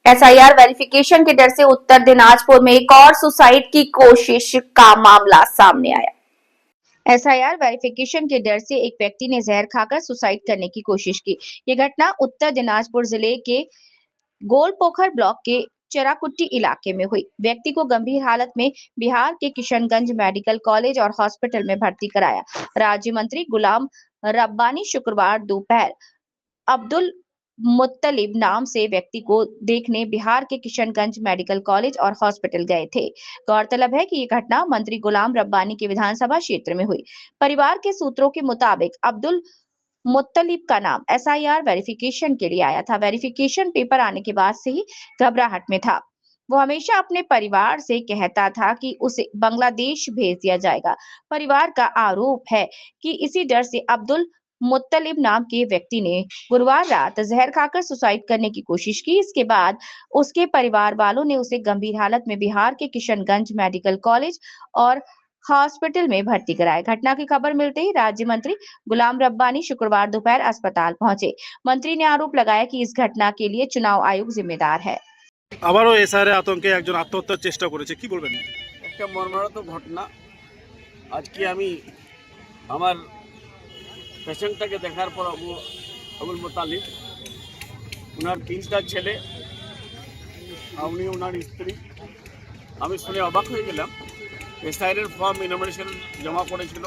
SIR verification के डर से उत्तर दिनाजपुर में एक और सुसाइड की कोशिश का मामला सामने आया। एसआईआर वेरिफिकेशन के डर से एक व्यक्ति ने जहर खाकर सुसाइड करने की कोशिश की। ये घटना उत्तर दिनाजपुर जिले के गोलपोखर ब्लॉक के चराकुट्टी इलाके में हुई। व्यक्ति को गंभीर हालत में बिहार के किशनगंज मेडिकल कॉलेज और हॉस्पिटल में भर्ती कराया। राज्य मंत्री गुलाम रब्बानी शुक्रवार दोपहर अब्दुल मुत्तलिब नाम से व्यक्ति को देखने बिहार के किशनगंज मेडिकल कॉलेज और हॉस्पिटल गए थे। गौरतलब है कि ये घटना मंत्री गुलाम रब्बानी के विधानसभा क्षेत्र में हुई। परिवार के सूत्रों के मुताबिक अब्दुल मुत्तलिब का नाम एसआईआर वेरिफिकेशन के लिए आया था। वेरिफिकेशन पेपर आने के बाद से ही घबराहट में था। वो हमेशा अपने परिवार से कहता था कि उसे बांग्लादेश भेज दिया जाएगा। परिवार का आरोप है कि इसी डर से अब्दुल मुत्तलिब नाम के व्यक्ति ने गुरुवार रात जहर खाकर सुसाइड करने की कोशिश की। इसके बाद उसके परिवार वालों ने उसे गंभीर हालत में बिहार के किशनगंज मेडिकल कॉलेज और हॉस्पिटल में भर्ती कराया। घटना की खबर मिलते ही राज्य मंत्री गुलाम रब्बानी शुक्रवार दोपहर अस्पताल पहुंचे। मंत्री ने आरोप लगाया कि इस घटना के लिए चुनाव आयोग जिम्मेदार है। আবারও এসআরে আতঙ্কে একজন আত্মহত্যার চেষ্টা করেছে, কি বলবেন? একটা মর্মাহত ঘটনা। আজকে আমি আমার পেশেন্টটাকে দেখার পর আবুল মুতালিব, ওনার 3টা ছেলে, উনি ওনার স্ত্রী, আমি শুনে অবাক হয়ে গেলাম। এসআইআর ফর্ম ইনফরমেশন জমা করেছিল,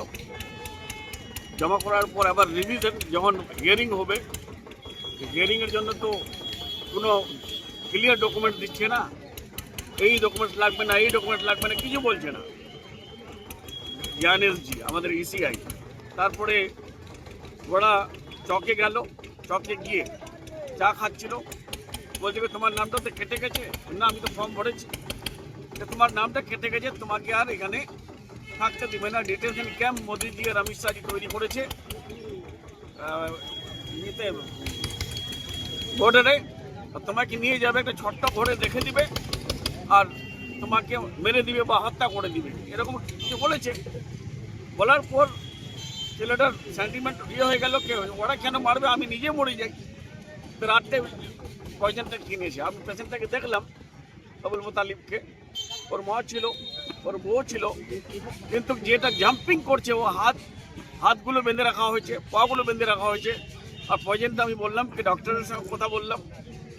জমা করার পর আবার রিভিশন যখন হিয়ারিং হবে, হিয়ারিংয়ের জন্য তো কোনো ক্লিয়ার ডকুমেন্ট দিচ্ছে না, এই ডকুমেন্ট লাগবে না, এই ডকুমেন্ট লাগবে না, কিছু বলছে না জি আমাদের ইসিআই। তারপরে ওরা চকে গেল, চকে গিয়ে চা খাচ্ছিল, বলছে তোমার নামটা তো কেটে গেছে। না, আমি তো ফর্ম ভরেছি, তোমার নামটা কেটে গেছে, তোমাকে আর এখানে থাকতে দিবে না। ডিটেনশন ক্যাম্প মোদিজি আর অমিত শাহজি তৈরি করেছে বর্ডারে, তোমাকে নিয়ে যাবে একটা ছোট্ট ঘরে রেখে দিবে আর তোমাকে মেরে দিবে বা হত্যা করে দিবে, এরকম কিছু বলেছে। বলার পর ছেলেটার সেন্টিমেন্ট হয়ে গেল, ওরা কেন মারবে, আমি নিজে মরে যাই। তো রাত্রে পয়জনটা কিনেছে। আমি পেশেন্টটাকে দেখলাম, আবুল মুতালিবকে, ওর মা ছিল, ওর বউ ছিল, কিন্তু যেটা জাম্পিং করছে ও হাতগুলো বেঁধে রাখা হয়েছে, পাগুলো বেঁধে রাখা হয়েছে। আর পয়জনটা আমি বললাম কি ডক্টরের সঙ্গে কথা বললাম,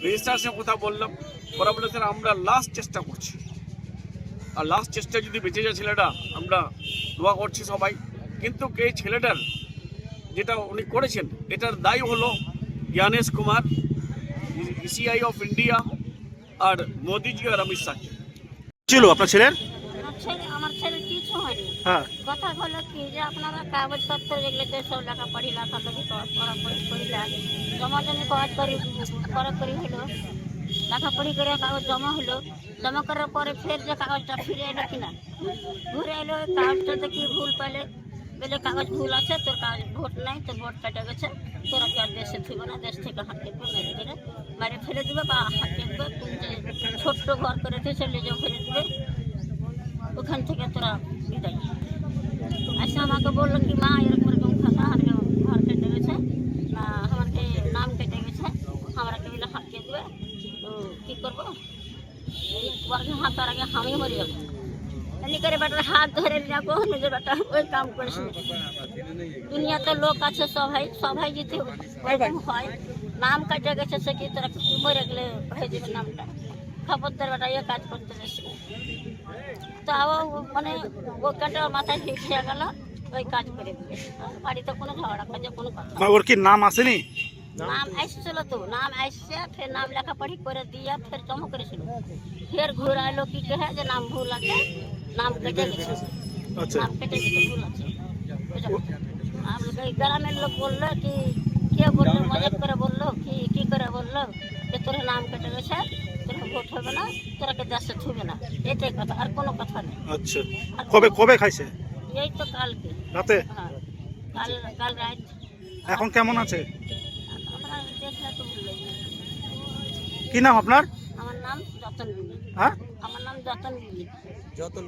রেজিস্ট্রারের সঙ্গে কথা বললাম, ওরা বলে স্যার আমরা লাস্ট চেষ্টা করছি, আর লাস্ট চেষ্টা যদি বেঁচে যায় ছেলেটা, আমরা দোয়া করছি সবাই। কিন্তু এই ছেলেটার যেটা উনি করেছেন, এটার দায়ী হলো Gyanesh Kumar, ECI of India আর মোদিজি আর অমিত শাহ। ছিল আপনার ছেলের? আমার ছেলের কিছু হয়নি। হ্যাঁ, কথা হলো কি যে আপনারা কাগজপত্র যেগুলো দেশ লেখাপড়ি লেখালেখি করিলা, জমা জমি করি হলো, লেখাপড়ি করে কাগজ জমা হলো, জমা করার পরে ফের যে কাগজটা ফিরে এলো কিনা, ঘুরে এলো, কাগজটা দেখি ভুল পেলে, বলে কাগজ ভুল আছে, তোর কাগজ ভোট নাই, তোর ভোট কেটে গেছে, তোরা কি আর দেশে থিব না, দেশ থেকে হাঁটিয়ে মেরে দিলে মারে ফেলে দিবে বা হাঁটিয়ে দিবে, তুমি যে ছোট্ট ঘর করে দিয়েছে লেজে ফেলে দিবে, ওখান থেকে তোরা বিদায়। আচ্ছা আমাকে বললো কি মা এরকম এরকম কথা, আমাকে ঘর কেটে গেছে, আমাকে নাম কেটে গেছে, আমাকে বলে হাঁটিয়ে দেবে, তো কী করবো, হাত তার আগে আমি মরে যাবো। এমনি করে বেটার হাত ধরে যাবো, নিজের বেটা ওই কাম করেছিল। দুনিয়াতে লোক আছে সবাই যদি ওরকম হয়, নাম কাটে গেছে সে কি তোরা মরে গেলে হয়ে যাবে নামটা, খবরদার বেটা এ কাজ করতে গেছে। তাও মানে ও কাটা মাথায় ঠিক হয়ে গেল, ওই কাজ করে দিবে। বাড়িতে কোনো ঝগড়া কাজে কোনো কথা, ওর কি নাম আসেনি? নাম আসছিল তো, নাম আসছে, ফের নাম লেখাপড়ি করে দিয়ে ফের জমা করেছিল, ফের ঘুরাইলো কি কহে যে নাম ভুল আছে, নাম কেটে গেছে, নাম কেটে গেছে, ভুল আছে। গ্রামের লোক বললো কি, কে বললো, মজাক করে বললো কি করে বললো যে তোর নাম কেটে গেছে, তোর ভোট হবে না, তোরাকে দেশে ছুবে না, এটাই কথা, আর কোনো কথা নেই। আচ্ছা, কবে খাইছে? এই তো কালকে রাতে। হ্যাঁ, কাল রাত। এখন কেমন আছে? আমরা দেখলে তো ভুলে যাই। কি নাম আপনার? আমার নাম যতন বিবি। হ্যাঁ, আমার নাম যতন বিবি। যতন